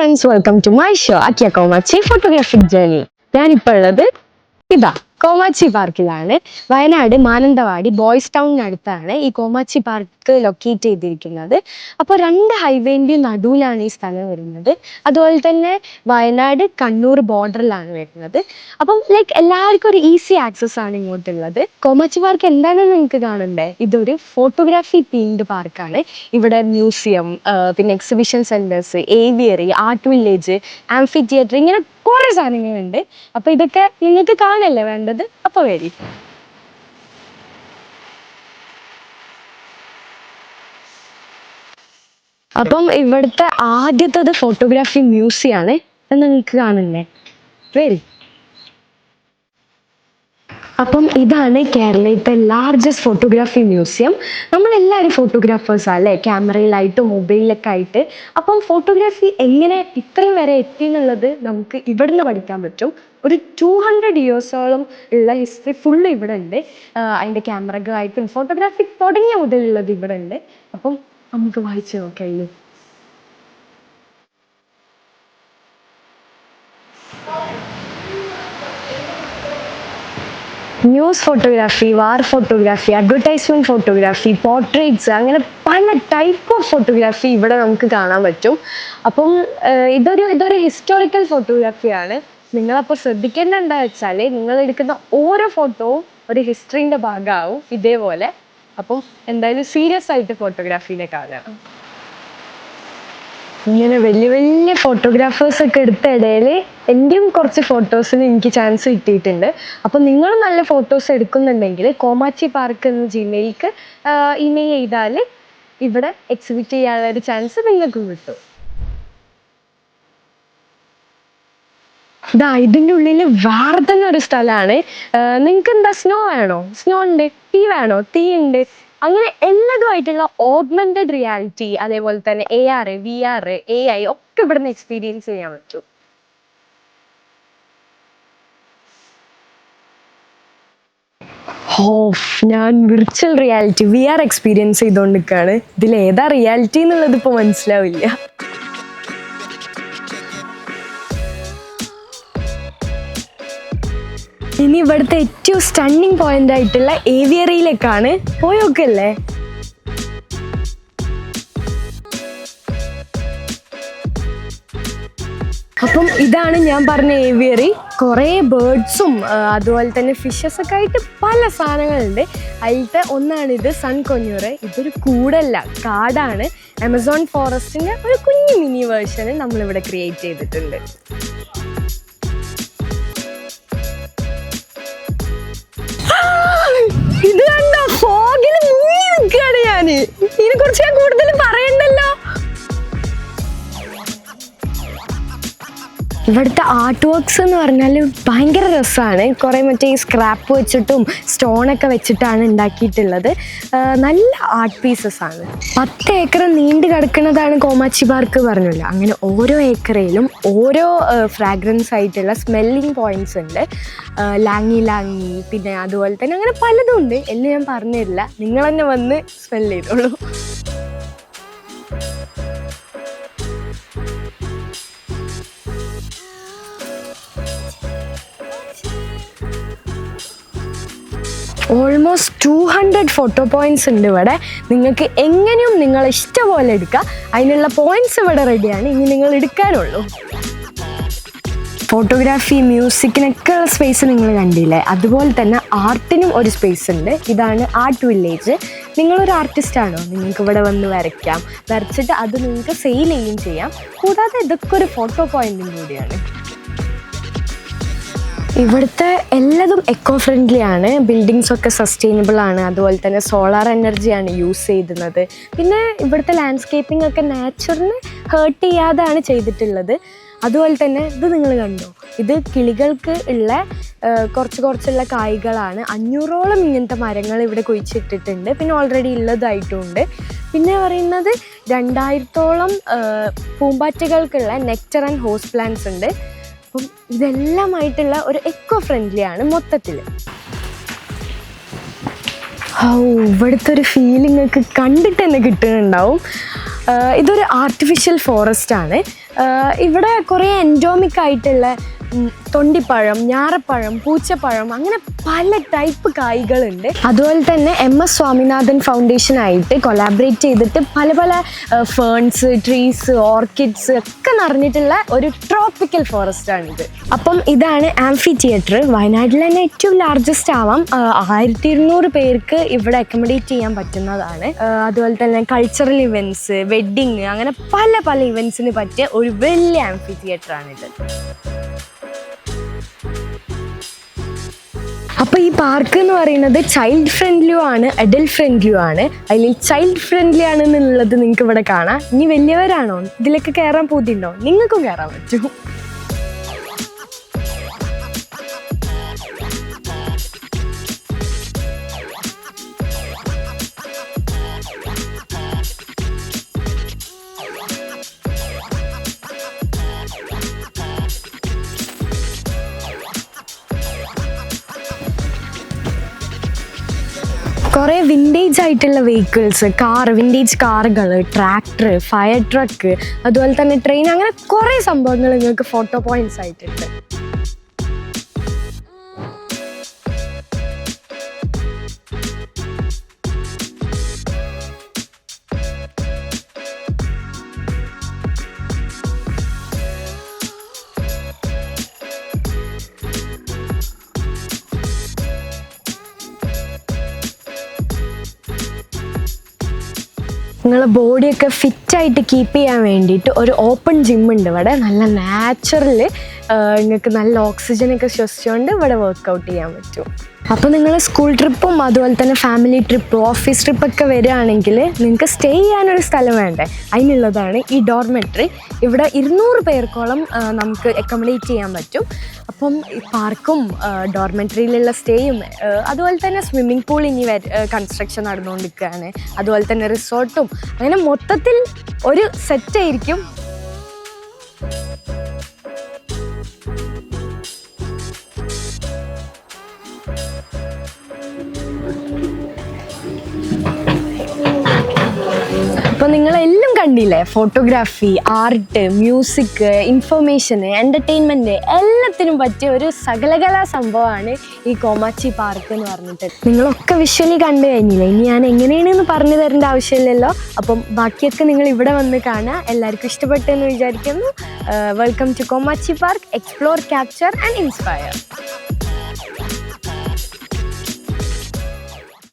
friends, welcome to my show, Akia Komachi Photographic Journey. ഞാനിപ്പോൾ ഉള്ളത് ഇതാ കോമാച്ചി പാർക്കിലാണ്. വയനാട് മാനന്തവാടി ബോയ്സ് ടൗണിനടുത്താണ് ഈ കോമാച്ചി പാർക്ക് ലൊക്കേറ്റ് ചെയ്തിരിക്കുന്നത്. അപ്പോൾ 2 ഹൈവേൻ്റെയും നടുവിലാണ് ഈ സ്ഥലം വരുന്നത്. അതുപോലെ തന്നെ വയനാട് കണ്ണൂർ ബോർഡറിലാണ് വരുന്നത്. അപ്പം എല്ലാവർക്കും ഒരു ഈസി ആക്സസ് ആണ് ഇങ്ങോട്ടുള്ളത്. കോമാച്ചി പാർക്ക് എന്താണെന്ന് നിങ്ങൾക്ക് കാണണ്ടേ? ഇതൊരു ഫോട്ടോഗ്രാഫി തീംഡ് പാർക്കാണ്. ഇവിടെ മ്യൂസിയം, പിന്നെ exhibition centres, aviary, art village, amphi theatre, ഇങ്ങനെ കുറെ സാധനങ്ങളുണ്ട്. അപ്പൊ ഇതൊക്കെ നിങ്ങൾക്ക് കാണല്ലേ വേണ്ടത്? അപ്പൊ വരി. അപ്പം ഇവിടുത്തെ ആദ്യത്തത് ഫോട്ടോഗ്രാഫി മ്യൂസിയം ആണ്. നിങ്ങൾക്ക് കാണണ്ടേ? വരി. അപ്പം ഇതാണ് കേരളത്തെ ലാർജസ്റ്റ് ഫോട്ടോഗ്രാഫി മ്യൂസിയം. നമ്മളെല്ലാവരും ഫോട്ടോഗ്രാഫേഴ്സാണ് അല്ലേ, ക്യാമറയിലായിട്ടും മൊബൈലിലൊക്കെ ആയിട്ട്. അപ്പം ഫോട്ടോഗ്രാഫി എങ്ങനെ ഇത്രയും വരെ എത്തി എന്നുള്ളത് നമുക്ക് ഇവിടുന്ന് പഠിക്കാൻ പറ്റും. ഒരു 200 ഇയേഴ്സോളം ഉള്ള ഹിസ്റ്ററി ഫുള്ള് ഇവിടെ ഉണ്ട്. അതിൻ്റെ ക്യാമറകളായിട്ടും ഫോട്ടോഗ്രാഫി തുടങ്ങിയ മുതലുള്ളത് ഇവിടെ ഉണ്ട്. അപ്പം നമുക്ക് വായിച്ചു നോക്കാം. ന്യൂസ് ഫോട്ടോഗ്രാഫി, വാർ ഫോട്ടോഗ്രാഫി, അഡ്വർടൈസ്മെന്റ് ഫോട്ടോഗ്രാഫി, പോർട്രേറ്റ്സ്, അങ്ങനെ പല ടൈപ്പ് ഓഫ് ഫോട്ടോഗ്രാഫി ഇവിടെ നമുക്ക് കാണാൻ പറ്റും. അപ്പം ഇതൊരു ഹിസ്റ്റോറിക്കൽ ഫോട്ടോഗ്രാഫിയാണ്. നിങ്ങളപ്പോൾ ശ്രദ്ധിക്കേണ്ട എന്താ വെച്ചാൽ, നിങ്ങൾ എടുക്കുന്ന ഓരോ ഫോട്ടോവും ഒരു ഹിസ്റ്ററിൻ്റെ ഭാഗമാവും ഇതേപോലെ. അപ്പം എന്തായാലും സീരിയസ് ആയിട്ട് ഫോട്ടോഗ്രാഫീനെ കാണാം. ഇങ്ങനെ വലിയ വലിയ ഫോട്ടോഗ്രാഫേഴ്സ് ഒക്കെ എടുത്ത ഇടയിൽ എൻ്റെയും കുറച്ച് ഫോട്ടോസിന് എനിക്ക് ചാൻസ് കിട്ടിയിട്ടുണ്ട്. അപ്പം നിങ്ങൾ നല്ല ഫോട്ടോസ് എടുക്കുന്നുണ്ടെങ്കിൽ കോമാച്ചി പാർക്ക് എന്ന ജിമെയിലേക്ക് ഇമെയിൽ ചെയ്താൽ ഇവിടെ എക്സിബിറ്റ് ചെയ്യാനുള്ള ഒരു ചാൻസ് നിങ്ങൾക്ക് കിട്ടും. ഇതിൻ്റെ ഉള്ളിൽ വേറെ തന്നെ ഒരു സ്ഥലമാണ്. നിങ്ങൾക്ക് എന്താ സ്നോ വേണോ? സ്നോ ഉണ്ട്. തീ വേണോ? തീ ഉണ്ട്. അങ്ങനെ എല്ലാതുമായിട്ടുള്ള ഓഗ്മെന്റഡ് റിയാലിറ്റി, അതേപോലെ തന്നെ AR, VR, AI ഒക്കെ ഇവിടുന്ന് എക്സ്പീരിയൻസ് ചെയ്യാൻ പറ്റും. ഞാൻ വിർച്വൽ റിയാലിറ്റി VR എക്സ്പീരിയൻസ് ചെയ്തുകൊണ്ടിരിക്കുകയാണ്. ഇതിൽ ഏതാ റിയാലിറ്റി എന്നുള്ളത് ഇപ്പോൾ മനസ്സിലാവില്ല. ഇനി ഇവിടുത്തെ ഏറ്റവും സ്റ്റണ്ണിങ് പോയിന്റ് ആയിട്ടുള്ള ഏവിയറിയിലേക്കാണ്. പോയോക്കല്ലേ? അപ്പം ഇതാണ് ഞാൻ പറഞ്ഞ ഏവിയറി. കുറേ ബേർഡ്സും അതുപോലെ തന്നെ ഫിഷസ് ഒക്കെ ആയിട്ട് പല സാധനങ്ങളുണ്ട്. അതിലത്തെ ഒന്നാണിത്, സൺ കൊഞ്ഞൂറ്. ഇതൊരു കൂടല്ല, കാടാണ്. ആമസോൺ ഫോറസ്റ്റിൻ്റെ ഒരു കുഞ്ഞു മിനി വേർഷന് നമ്മളിവിടെ ക്രിയേറ്റ് ചെയ്തിട്ടുണ്ട്. ഇത് കണ്ടോ, ഫോഗിൽ മുങ്ങി നിൽക്കുകയാണ് ഞാന്. ഇതിനെ കുറിച്ച് ഞാൻ കൂടുതൽ പറയണ്ടല്ലോ. ഇവിടുത്തെ ആർട്ട് വർക്ക്സ് എന്ന് പറഞ്ഞാൽ ഭയങ്കര രസമാണ്. കുറേ മറ്റേ ഈ സ്ക്രാപ്പ് വെച്ചിട്ടും സ്റ്റോണൊക്കെ വെച്ചിട്ടാണ് ഉണ്ടാക്കിയിട്ടുള്ളത്. നല്ല ആർട്ട് പീസസ് ആണ്. 10 ഏക്കർ നീണ്ടു കിടക്കുന്നതാണ് കോമാച്ചി പാർക്ക് പറഞ്ഞില്ല. അങ്ങനെ ഓരോ ഏക്കറയിലും ഓരോ ഫ്രാഗ്രൻസ് ആയിട്ടുള്ള സ്മെല്ലിങ് പോയിന്റ്സ് ഉണ്ട്. ലാങ്ങി, പിന്നെ അതുപോലെ തന്നെ അങ്ങനെ പലതും ഉണ്ട്. എല്ലാം ഞാൻ പറഞ്ഞുതരില്ല, നിങ്ങൾ തന്നെ വന്ന് സ്മെൽ ചെയ്തോളൂ. ഓൾമോസ്റ്റ് 200 ഫോട്ടോ പോയിന്റ്സ് ഉണ്ട് ഇവിടെ. നിങ്ങൾക്ക് എങ്ങനെയും നിങ്ങൾ ഇഷ്ടപോലെ എടുക്കുക. അതിനുള്ള പോയിന്റ്സ് ഇവിടെ റെഡിയാണ്. ഇനി നിങ്ങൾ എടുക്കാനുള്ളൂ. ഫോട്ടോഗ്രാഫി, മ്യൂസിക്കിനൊക്കെ ഉള്ള സ്പേസ് നിങ്ങൾ കണ്ടില്ലേ? അതുപോലെ തന്നെ ആർട്ടിനും ഒരു സ്പേസ് ഉണ്ട്. ഇതാണ് ആർട്ട് വില്ലേജ്. നിങ്ങളൊരു ആർട്ടിസ്റ്റാണോ? നിങ്ങൾക്ക് ഇവിടെ വന്ന് വരയ്ക്കാം. വരച്ചിട്ട് അത് നിങ്ങൾക്ക് സെയിൽ ചെയ്യുകയും ചെയ്യാം. കൂടാതെ ഇതൊക്കെ ഒരു ഫോട്ടോ പോയിന്റും കൂടിയാണ്. ഇവിടുത്തെ എല്ലാതും എക്കോ ഫ്രണ്ട്ലി ആണ്. ബിൽഡിങ്സ് ഒക്കെ സസ്റ്റൈനബിൾ ആണ്. അതുപോലെ തന്നെ സോളാർ എനർജിയാണ് യൂസ് ചെയ്യുന്നത്. പിന്നെ ഇവിടുത്തെ ലാൻഡ്സ്കേപ്പിംഗ് ഒക്കെ നാച്ചുറിനെ ഹേർട്ട് ചെയ്യാതാണ് ചെയ്തിട്ടുള്ളത്. അതുപോലെ തന്നെ ഇത് നിങ്ങൾ കണ്ടോ, ഇത് കിളികൾക്ക് ഉള്ള കുറച്ചുള്ള കായ്കളാണ്. 500ഓളം ഇങ്ങനത്തെ മരങ്ങൾ ഇവിടെ കുഴിച്ചിട്ടിട്ടുണ്ട്. പിന്നെ ഓൾറെഡി ഉള്ളതായിട്ടുമുണ്ട്. പിന്നെ പറയുന്നത് 2000ഓളം പൂമ്പാറ്റകൾക്കുള്ള നെക്ടർ ആൻഡ് ഹോസ് പ്ലാന്റ്സ് ഉണ്ട്. അപ്പം ഇതെല്ലാമായിട്ടുള്ള ഒരു എക്കോ ഫ്രണ്ട്ലി ആണ് മൊത്തത്തിൽ. ഇവിടുത്തെ ഒരു ഫീലിംഗ് ഒക്കെ കണ്ടിട്ട് തന്നെ കിട്ടുന്നുണ്ടാവും. ഇതൊരു ആർട്ടിഫിഷ്യൽ ഫോറസ്റ്റ് ആണ്. ഇവിടെ കുറേ എൻഡോമിക് ആയിട്ടുള്ള തൊണ്ടിപ്പഴം, ഞാറപ്പഴം, പൂച്ചപ്പഴം, അങ്ങനെ പല ടൈപ്പ് കായ്കളുണ്ട്. അതുപോലെ തന്നെ MS സ്വാമിനാഥൻ ഫൗണ്ടേഷനായിട്ട് കൊളാബറേറ്റ് ചെയ്തിട്ട് പല പല ഫേൺസ്, ട്രീസ്, ഓർക്കിഡ്സ് ഒക്കെ നിറഞ്ഞിട്ടുള്ള ഒരു ട്രോപ്പിക്കൽ ഫോറസ്റ്റ് ആണിത്. അപ്പം ഇതാണ് ആംഫി തിയേറ്റർ. വയനാട്ടിൽ തന്നെ ഏറ്റവും ലാർജസ്റ്റ് ആവാം. 1200 പേർക്ക് ഇവിടെ അക്കോമഡേറ്റ് ചെയ്യാൻ പറ്റുന്നതാണ്. അതുപോലെ തന്നെ കൾച്ചറൽ ഇവൻറ്റ്സ്, വെഡ്ഡിങ്, അങ്ങനെ പല പല ഇവൻറ്റ്സിന് പറ്റിയ ഒരു വലിയ ആംഫി തിയേറ്റർ ആണിത്. അപ്പോൾ ഈ പാർക്ക് എന്ന് പറയുന്നത് ചൈൽഡ് ഫ്രണ്ട്ലിയും ആണ്, അഡൽട്ട് ഫ്രണ്ട്ലിയും ആണ്. അതിൽ ചൈൽഡ് ഫ്രണ്ട്ലി ആണെന്നുള്ളത് നിങ്ങൾക്ക് ഇവിടെ കാണാം. ഇനി വലിയവരാണോ ഇതിലൊക്കെ കയറാൻ പൂതിയുണ്ടോ? നിങ്ങൾക്കും കയറാൻ പറ്റും. കുറേ വിൻറ്റേജ് ആയിട്ടുള്ള വെഹിക്കിൾസ്, വിൻറ്റേജ് കാറുകൾ, ട്രാക്ടർ, ഫയർ ട്രക്ക്, അതുപോലെ തന്നെ ട്രെയിൻ, അങ്ങനെ കുറേ സംഭവങ്ങൾ നിങ്ങൾക്ക് ഫോട്ടോ പോയിന്റ്സ് ആയിട്ടുണ്ട്. നിങ്ങളെ ബോഡിയൊക്കെ ഫിറ്റായിട്ട് കീപ്പ് ചെയ്യാൻ വേണ്ടിയിട്ട് ഒരു ഓപ്പൺ ജിമ്മുണ്ട് ഇവിടെ. നല്ല നാച്ചുറൽ, നിങ്ങൾക്ക് നല്ല ഓക്സിജനൊക്കെ ശ്വസിച്ചുകൊണ്ട് ഇവിടെ വർക്കൗട്ട് ചെയ്യാൻ പറ്റും. അപ്പോൾ നിങ്ങൾ സ്കൂൾ ട്രിപ്പും അതുപോലെ തന്നെ ഫാമിലി ട്രിപ്പും ഓഫീസ് ട്രിപ്പൊക്കെ വരികയാണെങ്കിൽ നിങ്ങൾക്ക് സ്റ്റേ ചെയ്യാനൊരു സ്ഥലം വേണ്ടേ? അതിനുള്ളതാണ് ഈ ഡോർമെട്രി. ഇവിടെ 200 പേർക്കോളം നമുക്ക് അക്കോമഡേറ്റ് ചെയ്യാൻ പറ്റും. അപ്പം ഈ പാർക്കും ഡോർമെട്രിയിലുള്ള സ്റ്റേയും അതുപോലെ തന്നെ സ്വിമ്മിംഗ് പൂൾ ഇനി കൺസ്ട്രക്ഷൻ നടന്നുകൊണ്ടിരിക്കുകയാണ്. അതുപോലെ തന്നെ റിസോർട്ടും, അങ്ങനെ മൊത്തത്തിൽ ഒരു സെറ്റായിരിക്കും. അപ്പോൾ നിങ്ങളെല്ലാം കണ്ടില്ലേ? Photography, art, music, information, entertainment, എല്ലാത്തിനും പറ്റിയ ഒരു സകലകലാ സംഭവമാണ് ഈ കോമാച്ചി പാർക്ക് എന്ന് പറഞ്ഞിട്ട്. നിങ്ങളൊക്കെ വിഷ്വലി കണ്ടു കഴിഞ്ഞില്ലേ? ഇനി ഞാൻ എങ്ങനെയാണെന്ന് പറഞ്ഞു തരേണ്ട ആവശ്യമില്ലല്ലോ. അപ്പം ബാക്കിയൊക്കെ നിങ്ങൾ ഇവിടെ വന്ന് കാണുക. എല്ലാവർക്കും ഇഷ്ടപ്പെട്ടെന്ന് വിചാരിക്കുന്നു. Welcome to Komachi park. Explore, capture and inspire.